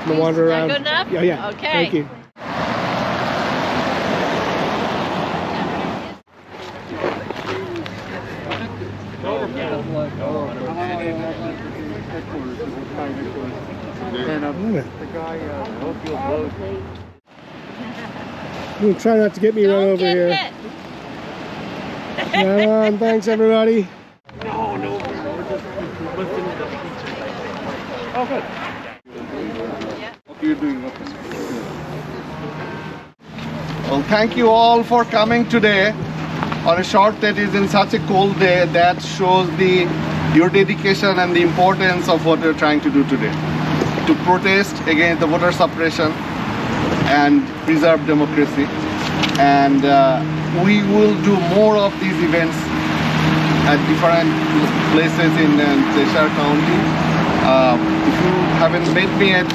I'm gonna wander around. Good enough? Yeah, yeah. Okay. Thank you. You try not to get me run over here. Hit. Come on, thanks everybody. No. Oh, good. Hope you're doing okay. Well, thank you all for coming today on a short that is in such a cold day. That shows your dedication and the importance of what we're trying to do today. To protest against the voter suppression and preserve democracy. And we will do more of these events at different places in Cheshire County. If you haven't met me yet,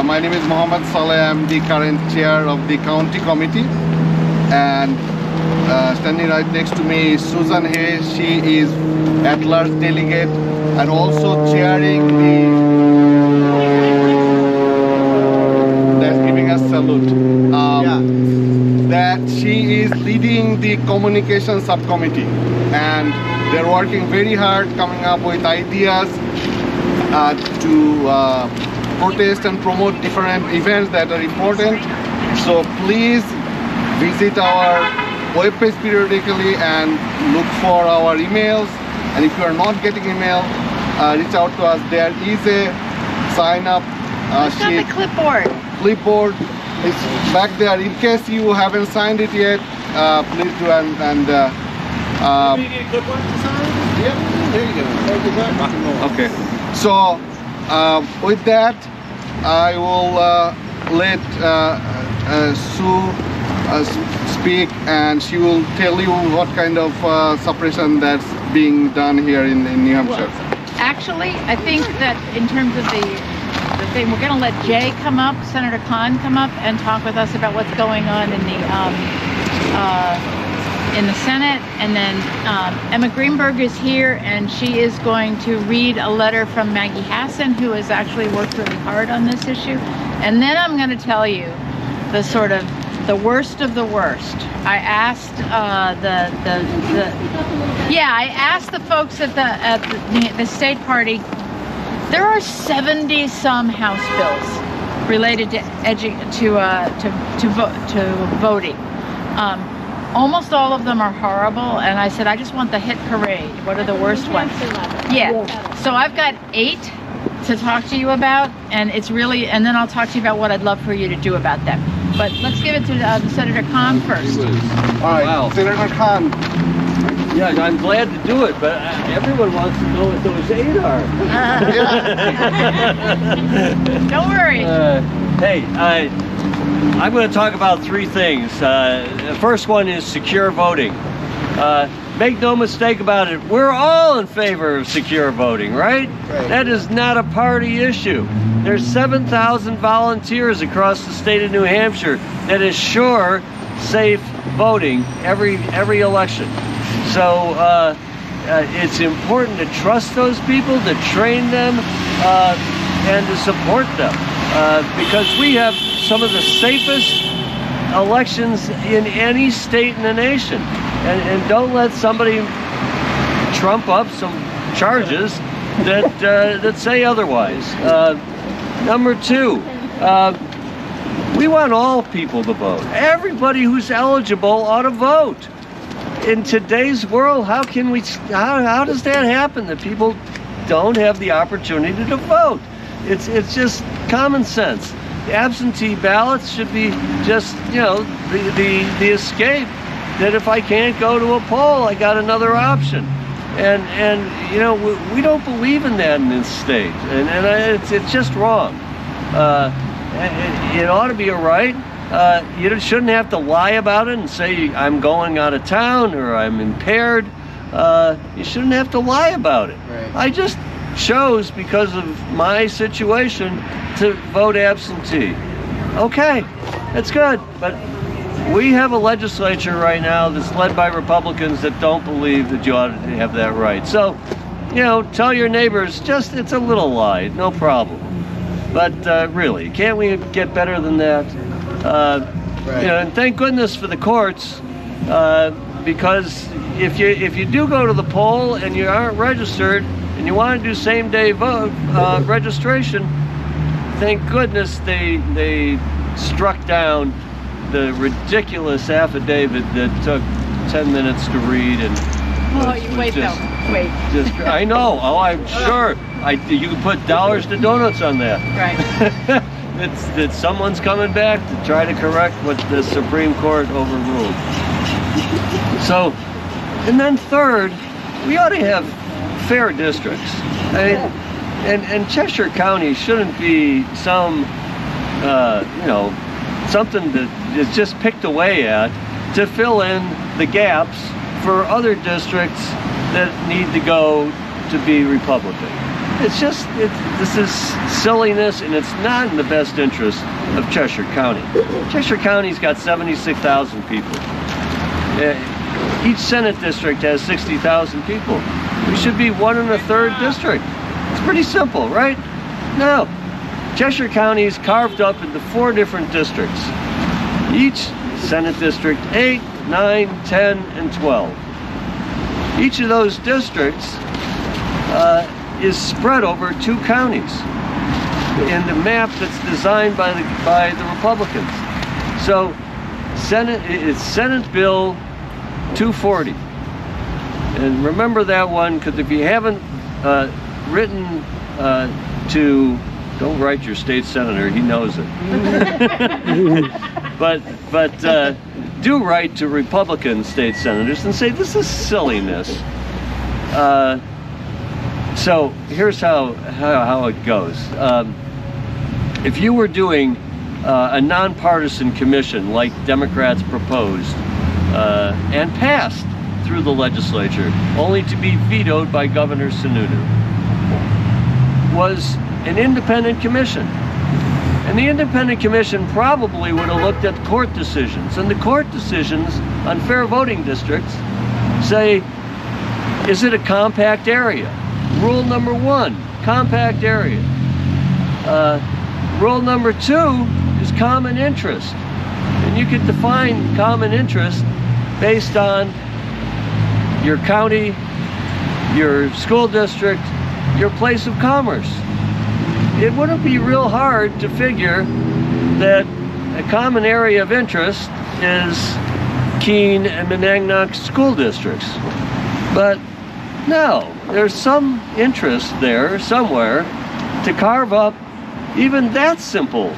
my name is Mohammad Saleh. I'm the current chair of the county committee. And standing right next to me is Susan Hay. She is at-large delegate and also chairing that's giving us salute. That she is leading the communication subcommittee, and they're working very hard coming up with ideas to protest and promote different events that are important. So please visit our webpage periodically and look for our emails. And if you are not getting email, reach out to us. There is a sign up sheet. The clipboard. Clipboard is back there. In case you haven't signed it yet, please do. And you need a clipboard to sign? yeah, there you go. Okay. So with that, I will let Sue speak, and she will tell you what kind of suppression that's being done here in New Hampshire. Well, actually, I think that in terms of the thing, we're going to let Jay come up, Senator Khan come up and talk with us about what's going on in the Senate. And then Emma Greenberg is here, and she is going to read a letter from Maggie Hassan, who has actually worked really hard on this issue. And then I'm going to tell you the sort of the worst of the worst. I asked I asked the folks at the state party. There are 70 some House bills related to voting. Almost all of them are horrible, and I said I just want the hit parade. What are the worst ones? Yeah. So I've got 8 to talk to you about, and it's really, and then I'll talk to you about what I'd love for you to do about them. But let's give it to Senator Khan first. All right, wow. Senator Khan. Yeah, I'm glad to do it, but everyone wants to know what those 8 are. Don't worry. Hey, I'm going to talk about 3 things. The first one is secure voting. Make no mistake about it, we're all in favor of secure voting, right? That is not a party issue. There's 7,000 volunteers across the state of New Hampshire that assure safe voting every election. So it's important to trust those people, to train them, and to support them. Because we have some of the safest elections in any state in the nation. And don't let somebody trump up some charges that say otherwise. Number 2, we want all people to vote. Everybody who's eligible ought to vote. In today's world, how does that happen, that people don't have the opportunity to vote? It's just common sense. The absentee ballots should be just, the escape. That if I can't go to a poll, I got another option. And we don't believe in that in this state. And it's just wrong. It ought to be a right. You shouldn't have to lie about it and say I'm going out of town or I'm impaired. You shouldn't have to lie about it. Right. I just chose, because of my situation, to vote absentee. Okay, that's good. But we have a legislature right now that's led by Republicans that don't believe that you ought to have that right. So, tell your neighbors, it's a little lie, no problem. But really, can't we get better than that? You know, and thank goodness for the courts, because if you do go to the poll and you aren't registered and you want to do same-day vote registration, thank goodness they struck down the ridiculous affidavit that took 10 minutes to read and I know. Oh, I'm sure. You can put dollars to donuts on that. Right. That someone's coming back to try to correct what the Supreme Court overruled. So, and then third, we ought to have fair districts. I mean, and Cheshire County shouldn't be some, you know, something that is just picked away at to fill in the gaps for other districts that need to go to be Republican. It's just, this is silliness, and it's not in the best interest of Cheshire County. Cheshire County's got 76,000 people. Each Senate district has 60,000 people. We should be 1 1/3 district. It's pretty simple, right? No. Cheshire County is carved up into 4 different districts. Each Senate District 8, 9, 10, and 12. Each of those districts is spread over 2 counties in the map that's designed by the Republicans. So it's Senate Bill 240. And remember that one, because if you haven't written to, don't write your state senator, he knows it. but do write to Republican state senators and say, this is silliness. So here's how it goes. If you were doing a nonpartisan commission like Democrats proposed and passed through the legislature, only to be vetoed by Governor Sununu, was an independent commission. And the independent commission probably would have looked at court decisions. And the court decisions on fair voting districts say, is it a compact area? Rule number 1, compact area. Rule number 2 is common interest. And you could define common interest based on your county, your school district, your place of commerce. It wouldn't be real hard to figure that a common area of interest is Keene and Monadnock school districts. But no, there's some interest there somewhere to carve up even that simple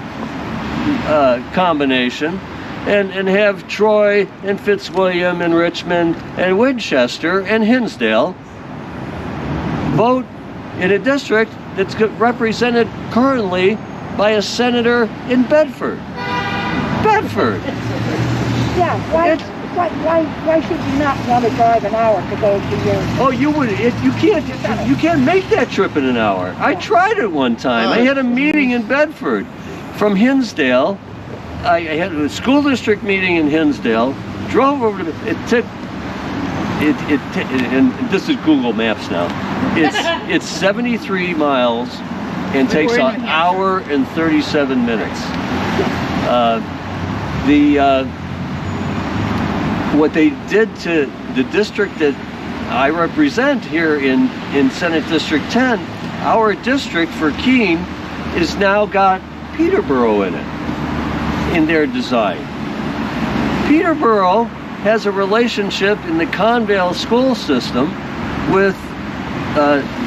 combination and have Troy and Fitzwilliam and Richmond and Winchester and Hinsdale vote in a district that's represented currently by a senator in Bedford. Bedford! Yeah, why should you not want to drive an hour to go to your... Oh, you would, you can't make that trip in an hour. I tried it one time. I had a meeting in Bedford from Hinsdale. I had a school district meeting in Hinsdale, drove over to, and this is Google Maps now. It's 73 miles and takes an hour and 37 minutes. What they did to the district that I represent here in Senate District 10, our district for Keene is now got Peterborough in it, in their design. Peterborough has a relationship in the Convale school system with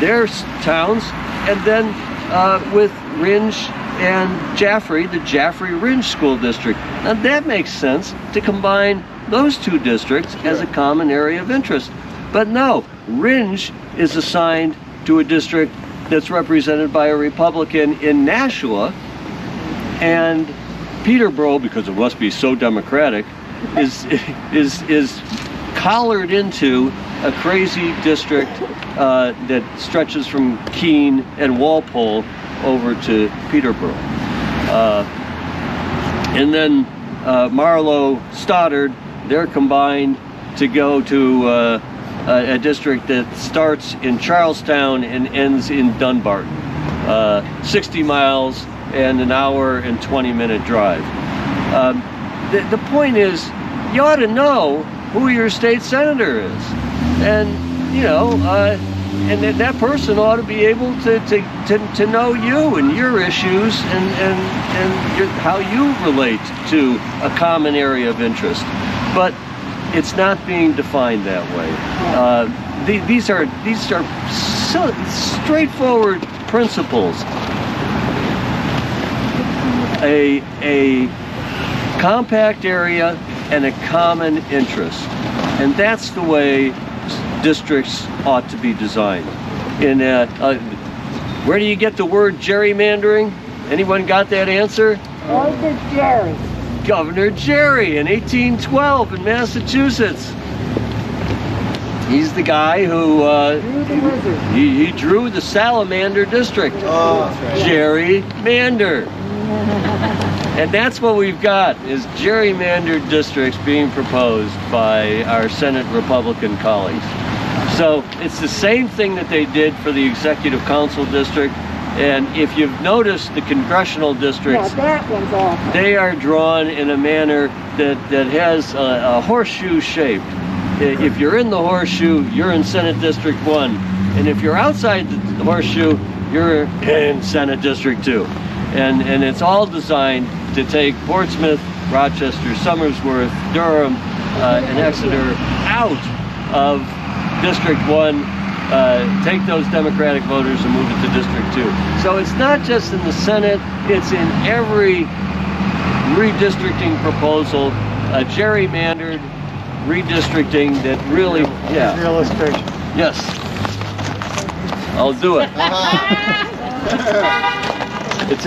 their towns, and then with Ringe and Jaffrey, the Jaffrey-Ringe School District. And that makes sense to combine those 2 districts as a common area of interest. But no, Ringe is assigned to a district that's represented by a Republican in Nashua, and Peterborough, because it must be so democratic, is collared into a crazy district that stretches from Keene and Walpole over to Peterborough. And then Marlow, Stoddard, they're combined to go to a district that starts in Charlestown and ends in Dunbarton. 60 miles and an hour and 20-minute drive. The point is, you ought to know who your state senator is, and you know, and that person ought to be able to know you and your issues and how you relate to a common area of interest. But it's not being defined that way. These are so straightforward principles. A compact area and a common interest, and that's the way districts ought to be designed. Where do you get the word gerrymandering? Anyone got that answer? Governor Jerry. Governor Jerry in 1812 in Massachusetts. He's the guy who Drew the wizard. he drew the salamander district. Oh, that's right. Gerrymander. And that's what we've got, is gerrymandered districts being proposed by our Senate Republican colleagues. So it's the same thing that they did for the Executive Council district. And if you've noticed, the congressional districts, Yeah, that one's awful. they are drawn in a manner that has a horseshoe shape. If you're in the horseshoe, you're in Senate District 1. And if you're outside the horseshoe, you're in Senate District 2. And it's all designed to take Portsmouth, Rochester, Somersworth, Durham, and Exeter out of District 1, take those Democratic voters and move it to District 2. So it's not just in the Senate, it's in every redistricting proposal, a gerrymandered redistricting that really, yeah. The illustration. Yes. I'll do it. It's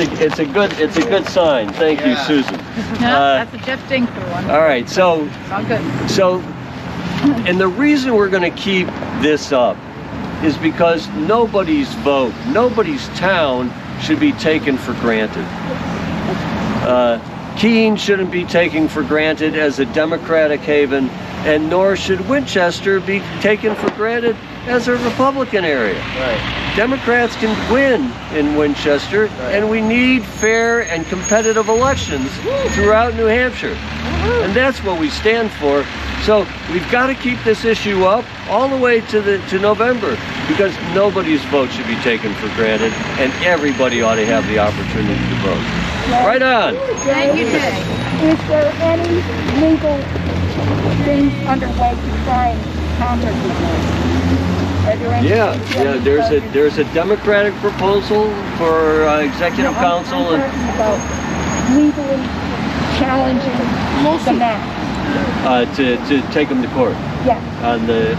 a good sign. Thank you, Yeah. Susan. No, that's a Jeff Dinkler one. All right, so It's all good. and the reason we're going to keep this up is because nobody's vote, nobody's town should be taken for granted. Keene shouldn't be taken for granted as a Democratic haven, and nor should Winchester be taken for granted as a Republican area. Right. Democrats can win in Winchester, and we need fair and competitive elections throughout New Hampshire. And that's what we stand for. So we've got to keep this issue up all the way to November, because nobody's vote should be taken for granted, and everybody ought to have the opportunity to vote. Right on. Thank you, Jay. Is there any legal things underway to try and counter this? Are there any? Yeah. There's a Democratic proposal for Executive Council, I'm and talking about legally challenging the map. to take them to court Yeah, on the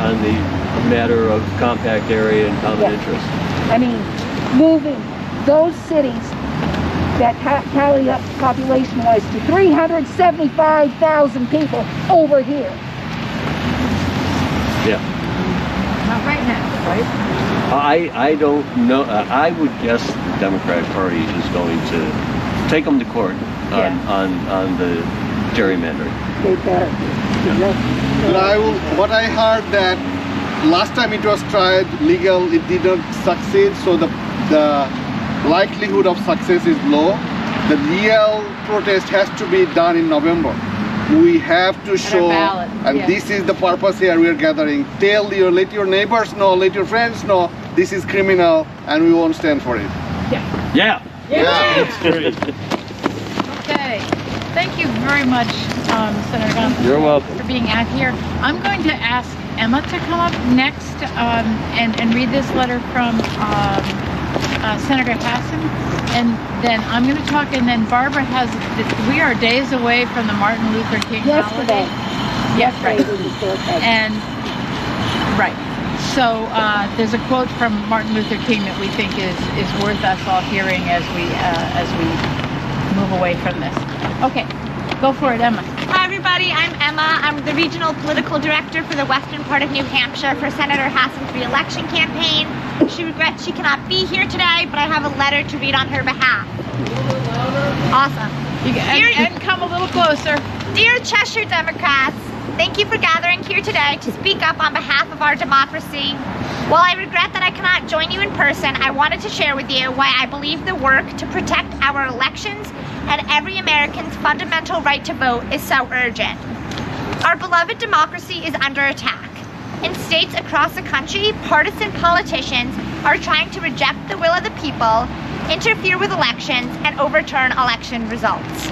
matter of compact area and common Yeah. interest. I mean, moving those cities that tally up population-wise to 375,000 people over here. Yeah. Not right now, right? I don't know. I would guess the Democratic Party is going to take them to court on the gerrymandering. They better. But what I heard that last time it was tried legal, it didn't succeed, so the likelihood of success is low. The real protest has to be done in November. We have to show, ballot, and yeah. this is the purpose here we are gathering. Let your neighbors know, let your friends know this is criminal, and we won't stand for it. Yeah. Okay. Thank you very much, Senator Gonzalez. You're welcome. For being out here. I'm going to ask Emma to come up next and read this letter from Senator Hassan, and then I'm going to talk, and then Barbara has, we are days away from the Martin Luther King holiday. Yes, right. And, right. So there's a quote from Martin Luther King that we think is worth us all hearing as we move away from this. Okay, go for it, Emma. Hi everybody, I'm Emma. I'm the Regional Political Director for the western part of New Hampshire for Senator Hassan's re-election campaign. She regrets she cannot be here today, but I have a letter to read on her behalf. Awesome. And come a little closer. Dear Cheshire Democrats, Thank you for gathering here today to speak up on behalf of our democracy. While I regret that I cannot join you in person, I wanted to share with you why I believe the work to protect our elections and every American's fundamental right to vote is so urgent. Our beloved democracy is under attack. In states across the country, partisan politicians are trying to reject the will of the people, interfere with elections, and overturn election results.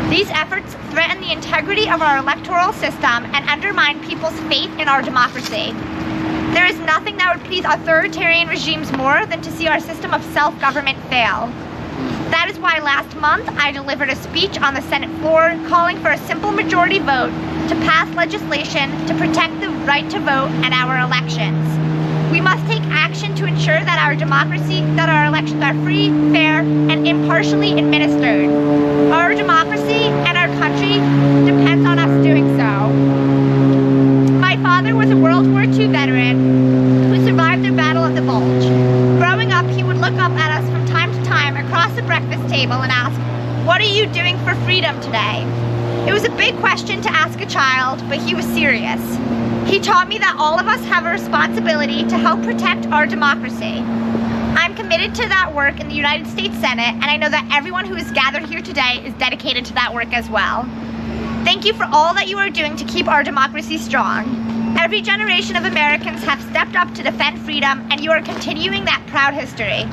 These efforts threaten the integrity of our electoral system and undermine people's faith in our democracy. There is nothing that would please authoritarian regimes more than to see our system of self-government fail. That is why last month I delivered a speech on the Senate floor calling for a simple majority vote to pass legislation to protect the right to vote and our elections. We must take action to ensure that our democracy, that our elections are free, fair, and impartially administered. Our democracy and our country depends on us doing so. My father was a World War II veteran who survived the Battle of the Bulge. Growing up, he would look up at us from time to time across the breakfast table and ask, "What are you doing for freedom today?" It was a big question to ask a child, but he was serious. He taught me that all of us have a responsibility to help protect our democracy. I'm committed to that work in the United States Senate, and I know that everyone who is gathered here today is dedicated to that work as well. Thank you for all that you are doing to keep our democracy strong. Every generation of Americans have stepped up to defend freedom, and you are continuing that proud history.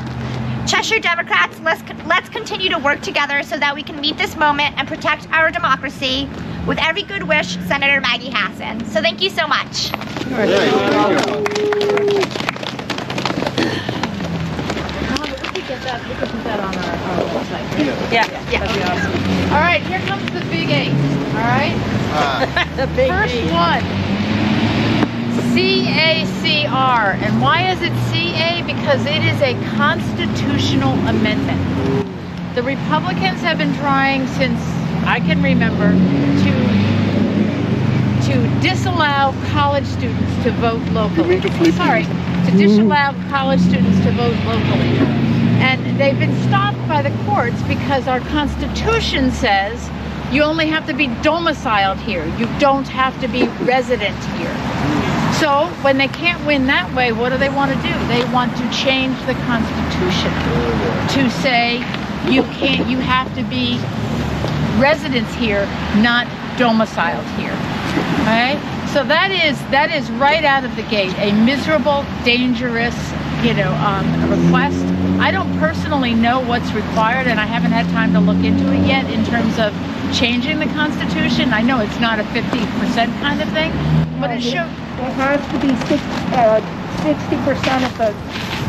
Cheshire Democrats, let's continue to work together so that we can meet this moment and protect our democracy. With every good wish, Senator Maggie Hassan. So thank you so much. Yeah. All right, here comes the big eight. All right. The big First eight. one. CACR. And why is it CA? Because it is a constitutional amendment. The Republicans have been trying since I can remember to disallow college students to vote locally. To disallow college students to vote locally. And they've been stopped by the courts because our Constitution says you only have to be domiciled here. You don't have to be resident here. So when they can't win that way, what do they want to do? They want to change the Constitution to say you have to be residents here, not domiciled here. Okay? So that is right out of the gate a miserable, dangerous, request. I don't personally know what's required, and I haven't had time to look into it yet in terms of changing the Constitution. I know it's not a 50% kind of thing, but it should. It has to be 60% of the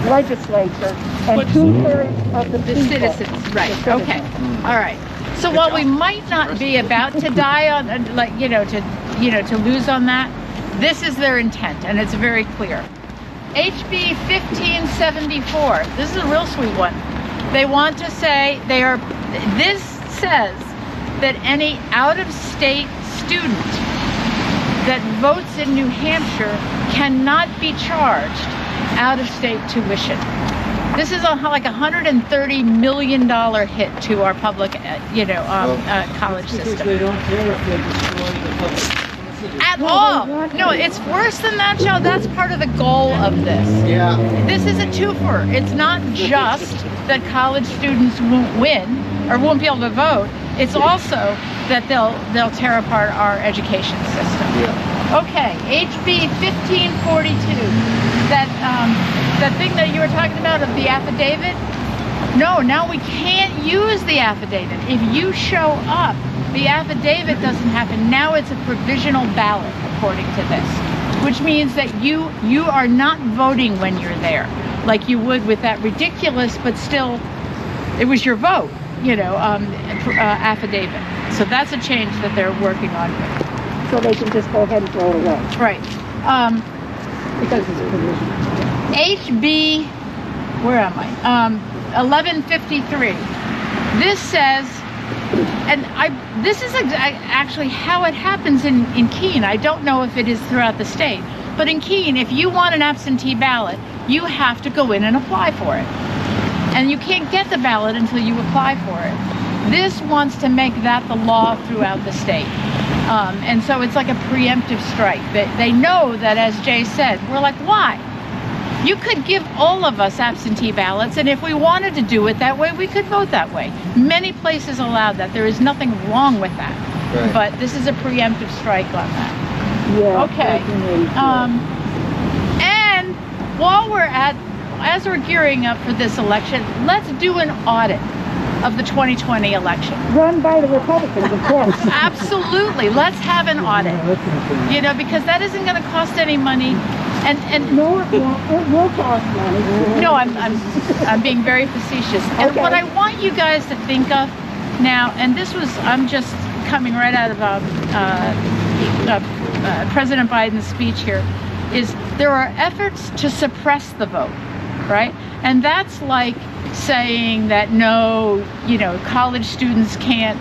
legislature and 2/3 of the people. Citizens, right? Okay, all right. So while we might not be about to die on, to lose on that, this is their intent, and it's very clear. HB 1574. This is a real sweet one. They want to say this says that any out-of-state student that votes in New Hampshire cannot be charged out-of-state tuition. This is like $130 million hit to our public, college system. They don't care if they destroy the public. At all. No, it's worse than that, Joe. That's part of the goal of this. Yeah. This is a twofer. It's not just that college students won't win or won't be able to vote. It's also that they'll tear apart our education system. Yeah. Okay, HB 1542. That thing that you were talking about of the affidavit. No, now we can't use the affidavit. If you show up, the affidavit doesn't happen. Now it's a provisional ballot, according to this, which means that you are not voting when you're there, like you would with that ridiculous, but still, it was your vote, affidavit. So that's a change that they're working on. So they can just go ahead and throw it away. Right. Because it's provisional. HB, where am I? 1153. This says, and this is actually how it happens in Keene. I don't know if it is throughout the state, but in Keene, if you want an absentee ballot, you have to go in and apply for it. And you can't get the ballot until you apply for it. This wants to make that the law throughout the state. And so it's like a preemptive strike. They know that, as Jay said, we're like, why? You could give all of us absentee ballots, and if we wanted to do it that way, we could vote that way. Many places allow that. There is nothing wrong with that. Right. But this is a preemptive strike on that. Yeah. Okay. And while as we're gearing up for this election, let's do an audit of the 2020 election. Run by the Republicans, of course. Absolutely. Let's have an audit. You know, because that isn't going to cost any money. And No, it won't. It will cost money. no, I'm being very facetious. And Okay. what I want you guys to think of now, and this was, I'm just coming right out of President Biden's speech here, is there are efforts to suppress the vote, right? And that's like saying that no, you know, college students can't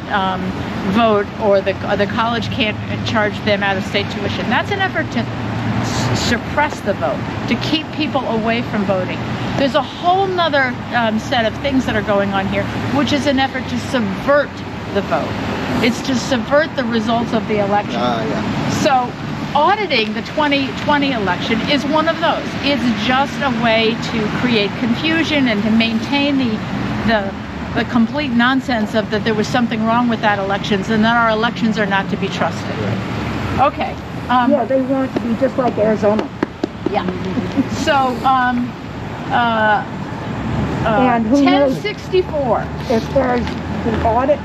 vote, or the college can't charge them out-of-state tuition. That's an effort to suppress the vote, to keep people away from voting. There's a whole nother set of things that are going on here, which is an effort to subvert the vote. It's to subvert the results of the election. Yeah. So auditing the 2020 election is one of those. It's just a way to create confusion and to maintain the complete nonsense of that there was something wrong with that elections and that our elections are not to be trusted. Okay. Yeah, they want it to be just like Arizona. Yeah. So, And who knows? 1064. As far as the audit,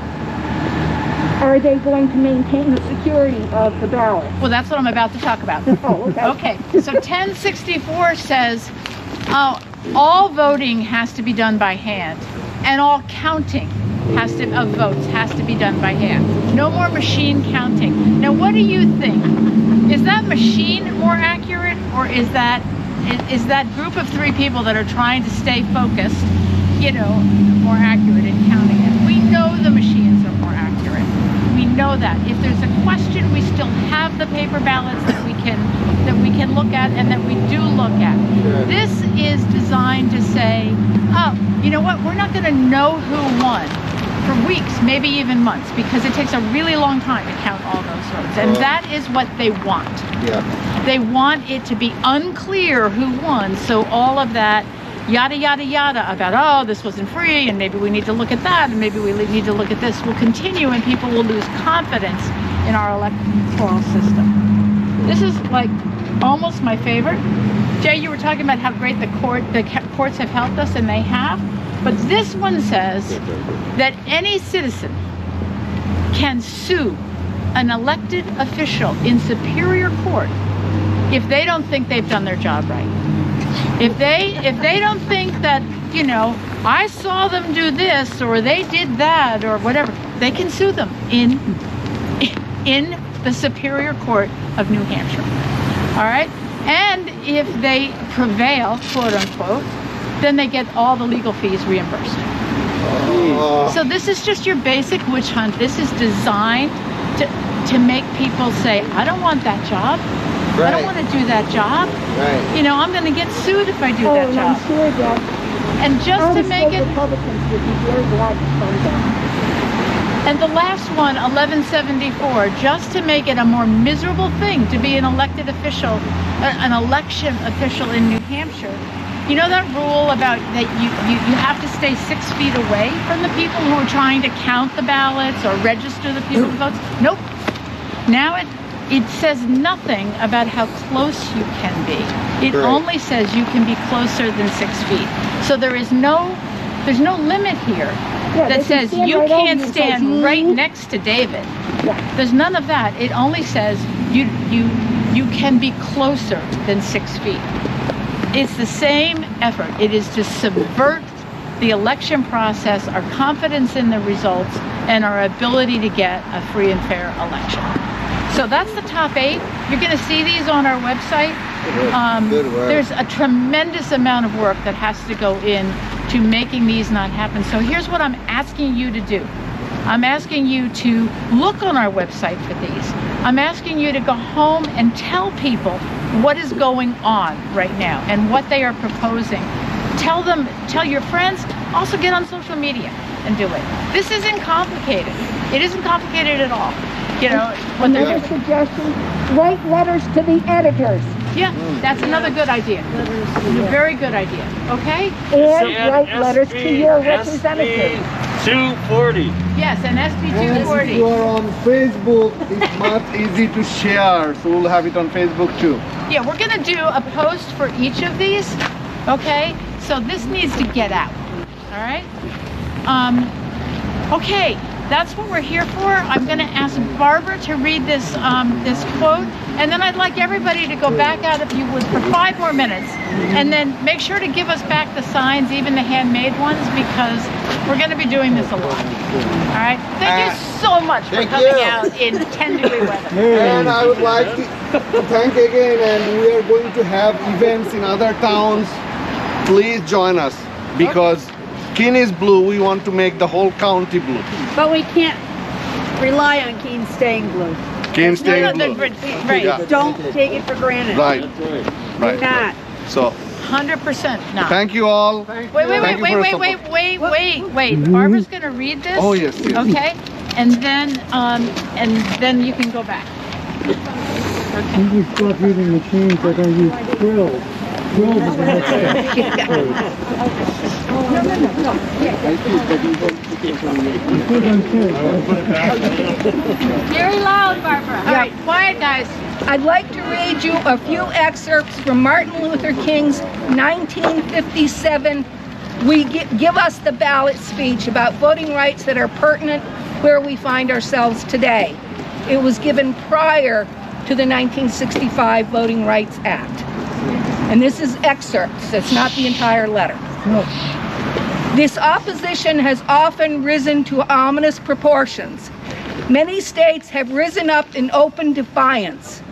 are they going to maintain the security of the ballot? Well, that's what I'm about to talk about. Oh, okay. Okay. So 1064 says all voting has to be done by hand, and all counting of votes has to be done by hand. No more machine counting. Now, what do you think? Is that machine more accurate, or is that group of 3 people that are trying to stay focused, you know, more accurate in counting it? We know the machines are more accurate. We know that. If there's a question, we still have the paper ballots that we can look at and that we do look at. Sure. This is designed to say, oh, you know what? We're not going to know who won for weeks, maybe even months, because it takes a really long time to count all those votes. And that is what they want. Yeah. They want it to be unclear who won, so all of that yada yada yada about, oh, this wasn't free, and maybe we need to look at that, and maybe we need to look at this, will continue, and people will lose confidence in our electoral system. This is like almost my favorite. Jay, you were talking about how great the courts have helped us, and they have. But this one says that any citizen can sue an elected official in superior court if they don't think they've done their job right. If they don't think that, you know, I saw them do this or they did that or whatever, they can sue them in the Superior Court of New Hampshire. All right? And if they prevail, quote unquote, then they get all the legal fees reimbursed. So this is just your basic witch hunt. This is designed to make people say, I don't want that job. Right. I don't want to do that job. Right. You know, I'm going to get sued if I do that and job. I'm sure that And just to make it, Republicans would be very glad to fund that. and the last one, 1174, just to make it a more miserable thing to be an elected official, an election official in New Hampshire. You know that rule about that you have to stay 6 feet away from the people who are trying to count the ballots or register the people's votes? Nope. Now it says nothing about how close you can be. It Right. only says you can be closer than 6 feet. So there's no limit here Yeah, that they can says stand you right over can't you and stand say, right next to David. Yeah. There's none of that. It only says you can be closer than 6 feet. It's the same effort. It is to subvert the election process, our confidence in the results, and our ability to get a free and fair election. So that's the top 8. You're going to see these on our website. Good work. There's a tremendous amount of work that has to go in to making these not happen. So here's what I'm asking you to do. I'm asking you to look on our website for these. I'm asking you to go home and tell people what is going on right now and what they are proposing. Tell your friends, also get on social media and do it. This isn't complicated. It isn't complicated at all. you know, what they're Another doing. suggestion, write letters to the editors Yeah, that's another good idea. A very good idea. Okay? and write letters to your representatives. 240. Yes, and SB And if 240. you are on Facebook, it's much easy to share, so we'll have it on Facebook too. Yeah, we're gonna do a post for each of these, okay? So this needs to get out, all right? Okay, that's what we're here for. I'm gonna ask Barbara to read this, this quote, and then I'd like everybody to go back out, if you would, for 5 more minutes, and then make sure to give us back the signs, even the handmade ones, because we're gonna be doing this a lot, all right? Thank you so much for thank coming you. out in 10-degree weather. And I would like to thank again, and we are going to have events in other towns. Please join us, because Keene is blue. We want to make the whole county blue. But we can't rely on Keene staying blue. Keene staying No, blue. right, Yeah. Don't take it for granted. Right, Do right. not. So 100% not. thank you all. Wait, Thank you for your support. wait. Barbara's gonna read this. Oh, yes, yes. Okay, and then you can go back. When we stop using machines, they're going to use drills. Drills is the next step. Very loud, Barbara. All right, quiet, guys. I'd like to read you a few excerpts from Martin Luther King's 1957 Give Us the Ballot speech about voting rights that are pertinent where we find ourselves today. It was given prior to the 1965 Voting Rights Act. And this is excerpts, it's not the entire letter. This opposition has often risen to ominous proportions. Many states have risen up in open defiance.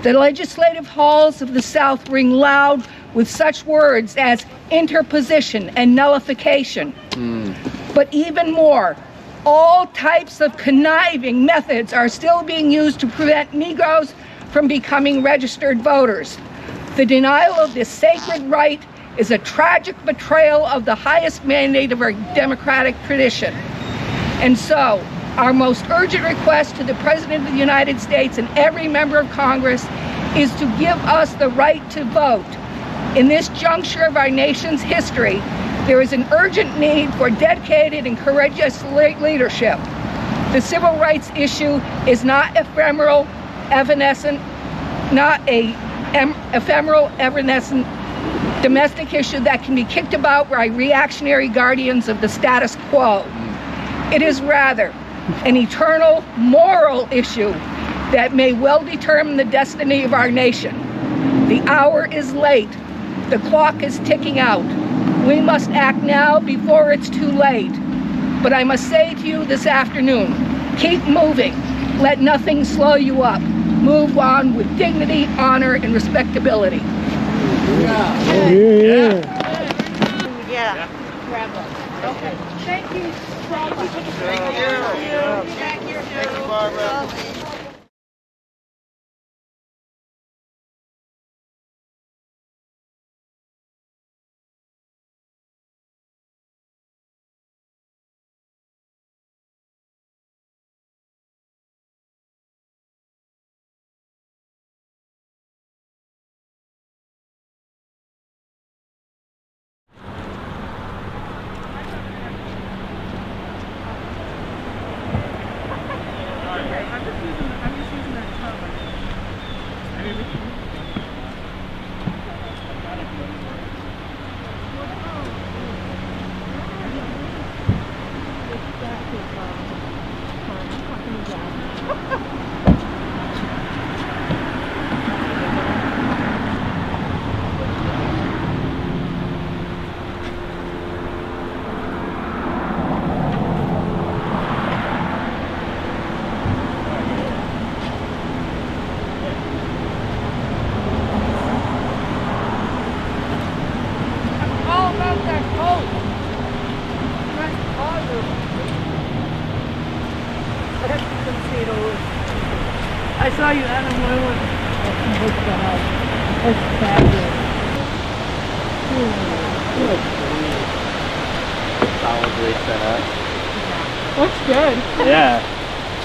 The legislative halls of the South ring loud with such words as interposition and nullification. But even more, all types of conniving methods are still being used to prevent Negroes from becoming registered voters. The denial of this sacred right is a tragic betrayal of the highest mandate of our democratic tradition. And so, our most urgent request to the President of the United States and every member of Congress is to give us the right to vote. In this juncture of our nation's history, there is an urgent need for dedicated and courageous leadership. The civil rights issue is not ephemeral, evanescent domestic issue that can be kicked about by reactionary guardians of the status quo. It is rather an eternal moral issue that may well determine the destiny of our nation. The hour is late. The clock is ticking out. We must act now before it's too late. But I must say to you this afternoon, keep moving. Let nothing slow you up. Move on with dignity, honor, and respectability. Yeah. Yeah. Okay, thank you so much. Thank you, Barbara. I saw you, Adam. Solidly set up. Looks good. Yeah.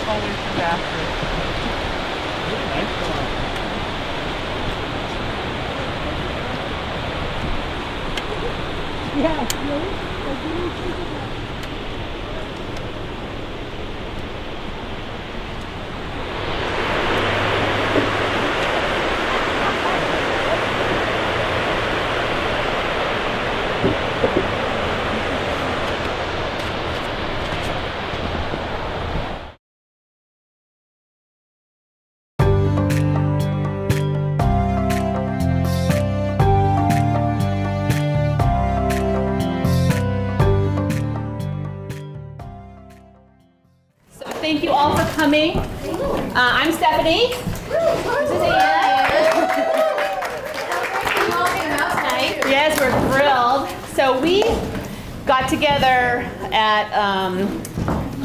Always disaster. Thank you all for coming. I'm Stephanie. This is Anne. Yes, we're thrilled. So we got together at,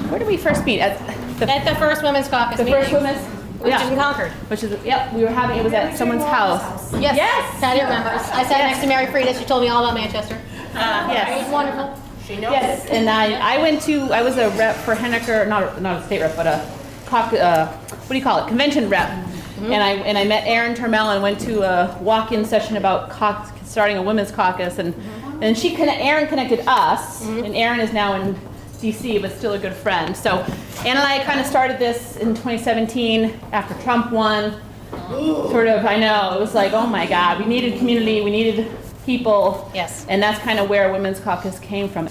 where did we first meet? At the first Women's Caucus meeting. The first Women's? Which is in Concord. Which is, yep, we were having, it was at someone's house. Yes. Yes. I remember. I sat next to Mary Frieda. She told me all about Manchester. Yes. It was wonderful. Yes, and I was a rep for Henniker, not a state rep, but a what do you call it, convention rep. Mm-hmm. And I met Erin Termel and went to a walk-in session about starting a women's caucus, and Erin connected us, and Erin is now in DC, but still a good friend. So Ann and I kind of started this in 2017 after Trump won. Sort of, I know, it was like, oh my God, we needed community, we needed people. Yes. And that's kind of where Women's Caucus came from.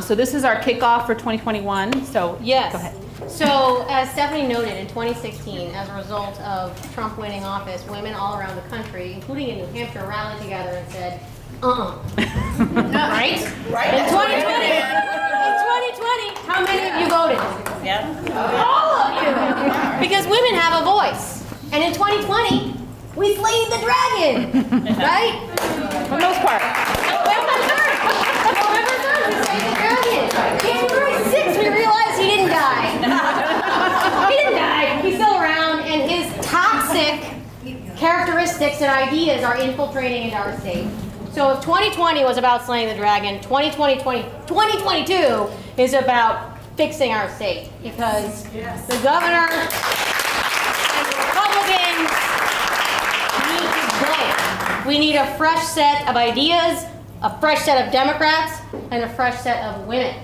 So this is our kickoff for 2021. So yes. Go ahead. So as Stephanie noted, in 2016, as a result of Trump winning office, women all around the country, including in New Hampshire, rallied together and said, right? Right. In 2020, how many of you voted? Yeah. All of you. Because women have a voice. And in 2020, we slayed the dragon, right? For the most part. November 3rd, we slayed the dragon. January 6th, we realized he didn't die. He didn't die. He's still around, and his toxic characteristics and ideas are infiltrating into our state. So if 2020 was about slaying the dragon, 2022 is about fixing our state, because the governor and the Republicans need to go. We need a fresh set of ideas, a fresh set of Democrats, and a fresh set of women.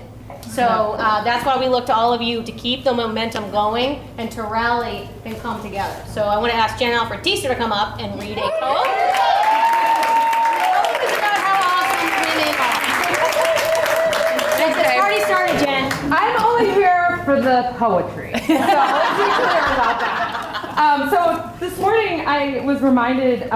So that's why we look to all of you to keep the momentum going and to rally and come together. So I want to ask Jen Alfred-Teaster to come up and read a poem. It's about how awesome women are. Get this party started, Jen. I'm only here for the poetry. So let's be clear about that. So this morning I was reminded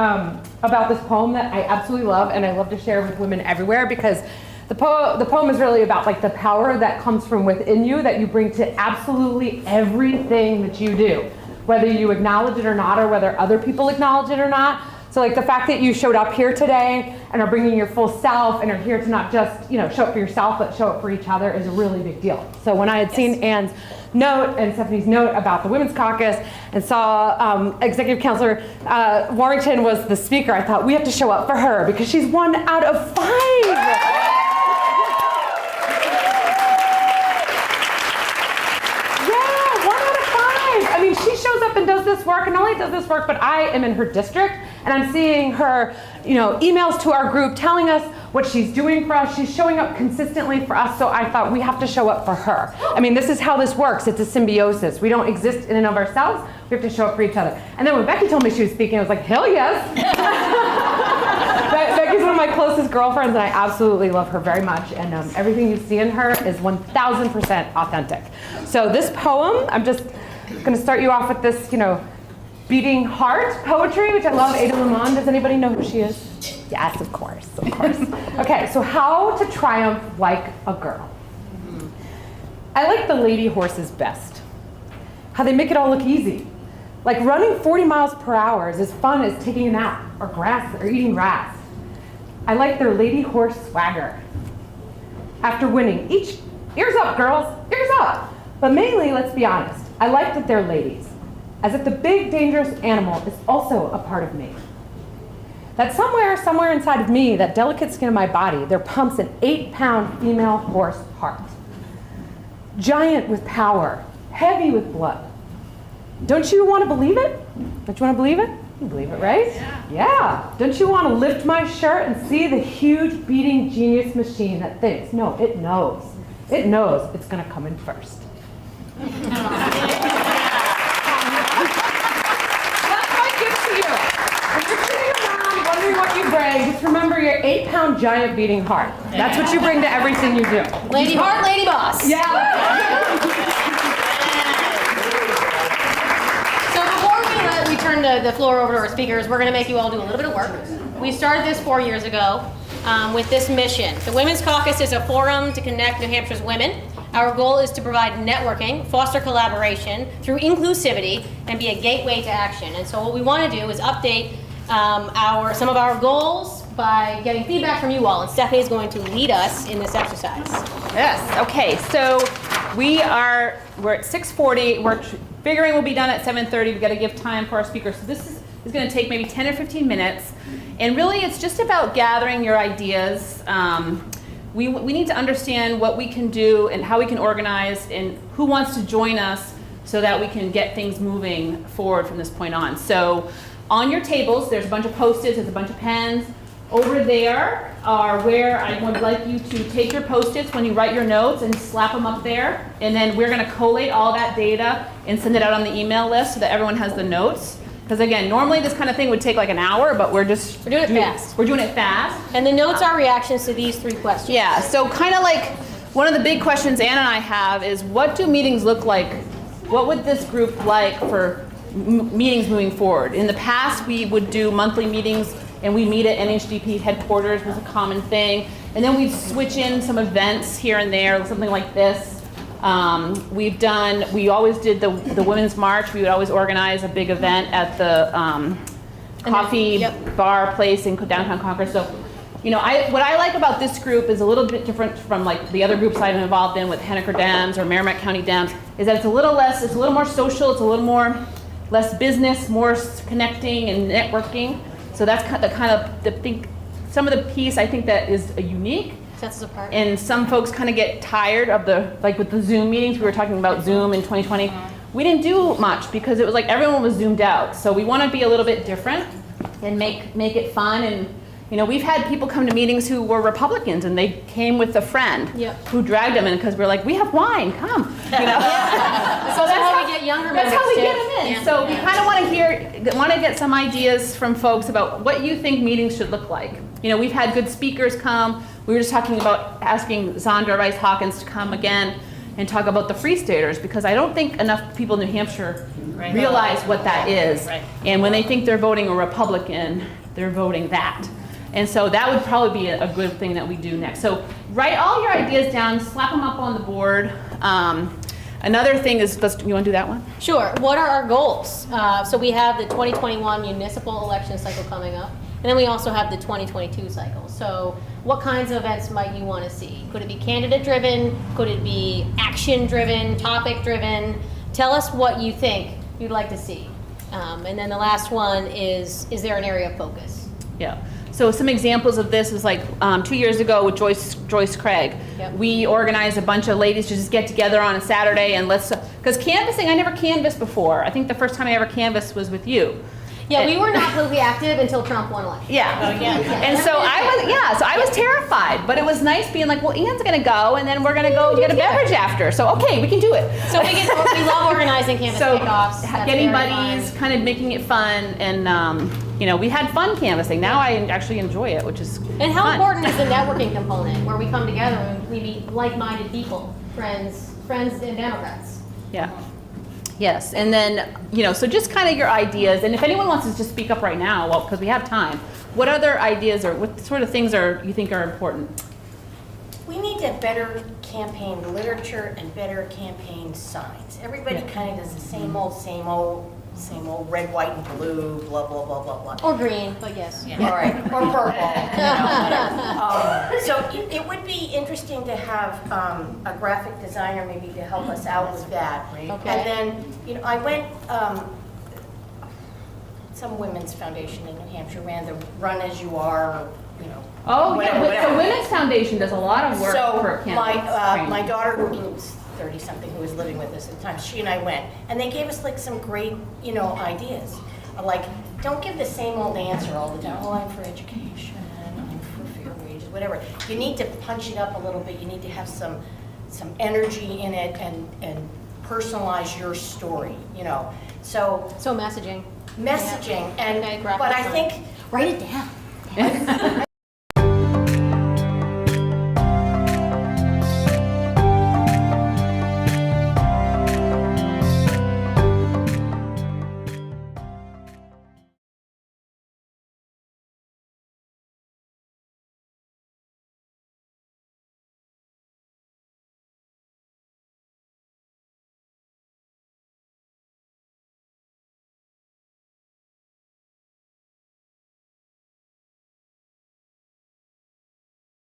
about this poem that I absolutely love, and I love to share with women everywhere, because the poem is really about like the power that comes from within you that you bring to absolutely everything that you do, whether you acknowledge it or not, or whether other people acknowledge it or not. So like the fact that you showed up here today and are bringing your full self and are here to not just, show up for yourself, but show up for each other is a really big deal. So when I had seen Ann's note and Stephanie's note about the Women's Caucus and saw Executive Councilor Warrington was the speaker, I thought we have to show up for her because she's 1 out of 5. I mean, she shows up and does this work, and not only does this work, but I am in her district, and I'm seeing her, emails to our group telling us what she's doing for us. She's showing up consistently for us, so I thought we have to show up for her. I mean, this is how this works. It's a symbiosis. We don't exist in and of ourselves. We have to show up for each other. And then when Becky told me she was speaking, I was like, hell yes. Becky's one of my closest girlfriends, and I absolutely love her very much, and everything you see in her is 1,000% authentic. So this poem, I'm just going to start you off with this, beating heart poetry, which I love. Ada Limon. Does anybody know who she is? Yes, of course, of course. Okay, so how to triumph like a girl. I like the lady horses best. How they make it all look easy. Like running 40 miles per hour is as fun as taking a nap or grass or eating grass. I like their lady horse swagger. After winning, ears up, girls, ears up. But mainly, let's be honest, I like that they're ladies, as if the big, dangerous animal is also a part of me. That somewhere inside of me, that delicate skin of my body, there pumps an 8-pound female horse heart. Giant with power, heavy with blood. Don't you want to believe it? Don't you want to believe it? You believe it, right? Yeah. Don't you want to lift my shirt and see the huge beating genius machine that thinks? No, it knows. It knows it's going to come in first. That's my gift to you. When you're sitting around wondering what you bring, just remember your 8-pound giant beating heart. That's what you bring to everything you do. Lady heart, lady boss. Yeah. So before we turn the floor over to our speakers, we're going to make you all do a little bit of work. We started this 4 years ago with this mission. The Women's Caucus is a forum to connect New Hampshire's women. Our goal is to provide networking, foster collaboration through inclusivity, and be a gateway to action. And so what we want to do is update some of our goals by getting feedback from you all. And Stephanie is going to lead us in this exercise. Yes, okay, so we're at 6:40, we're figuring we'll be done at 7:30, we gotta give time for our speakers. So this is gonna take maybe 10 or 15 minutes, and really it's just about gathering your ideas. We need to understand what we can do and how we can organize and who wants to join us so that we can get things moving forward from this point on. So on your tables, there's a bunch of Post-its, there's a bunch of pens. Over there are where I would like you to take your Post-its when you write your notes and slap them up there. And then we're going to collate all that data and send it out on the email list so that everyone has the notes. Because again, normally this kind of thing would take like an hour, but we're doing it fast. We're doing it fast. And the notes are reactions to these 3 questions. Yeah, so kind of like one of the big questions Ann and I have is, what do meetings look like? What would this group like for meetings moving forward? In the past, we would do monthly meetings and we meet at NHDP headquarters was a common thing. And then we'd switch in some events here and there, something like this. We always did the Women's March. We would always organize a big event at the coffee bar place in downtown Concord. So, you know, what I like about this group is a little bit different from like the other groups I've been involved in with Henniker Dems or Merrimack County Dems, is that it's a little more social, it's a little less business, more connecting and networking. So that's some of the piece I think that is unique. Sets us apart. And some folks kind of get tired of with the Zoom meetings. We were talking about Zoom in 2020. We didn't do much because it was like everyone was zoomed out. So we want to be a little bit different and make it fun. And you know, we've had people come to meetings who were Republicans and they came with a friend who dragged them in because we're like, we have wine, come. You know? So that's how we get younger members. That's how we get them in. Yeah. So we kind of want to get some ideas from folks about what you think meetings should look like. You know, we've had good speakers come. We were just talking about asking Zandra Rice Hawkins to come again and talk about the Free Staters, because I don't think enough people in New Hampshire realize what that is. Right. And when they think they're voting a Republican, they're voting that. And so that would probably be a good thing that we do next. So write all your ideas down, slap them up on the board. Another thing is, you want to do that one? Sure. What are our goals? So we have the 2021 municipal election cycle coming up, and then we also have the 2022 cycle. So what kinds of events might you want to see? Could it be candidate driven? Could it be action driven, topic driven? Tell us what you think you'd like to see. And then the last one is there an area of focus? Yeah. So some examples of this is like 2 years ago with Joyce Craig. Yep. We organized a bunch of ladies to just get together on a Saturday and because canvassing, I never canvassed before. I think the first time I ever canvassed was with you. Yeah, we were not politically active until Trump won election. Yeah. And so I was terrified, but it was nice being like, well, Ann's gonna go, and then we're gonna go get a beverage after. So okay, we can do it. So we love organizing canvas kickoffs. Getting buddies, kind of making it fun, and you know, we had fun canvassing. Now I actually enjoy it, which is And how fun. important is the networking component, where we come together and we meet like-minded people, friends and Democrats? Yeah. Yes, and then, you know, so just kind of your ideas, and if anyone wants to just speak up right now, well, because we have time, what other ideas or what sort of things you think are important? We need to have better campaign literature and better campaign signs. Everybody kind of does the same old red, white, and blue, blah, blah, blah, blah, blah. Or green, but yes. Yeah. All right, or purple, whatever. So it would be interesting to have a graphic designer maybe to help us out with that. Okay. And then, you know, I went, some women's foundation in New Hampshire ran the Run As You Are, or, you know. Oh, whatever. The Women's Foundation does a lot of work for campaigns. My daughter, who was 30-something, who was living with us at the time, she and I went, and they gave us like some great, you know, ideas. Like don't give the same old answer all the time. Oh, I'm for education, I'm for fair wages, whatever. You need to punch it up a little bit. You need to have some energy in it and personalize your story, you know. So messaging. Messaging, Yeah. and Okay, but I think write it down.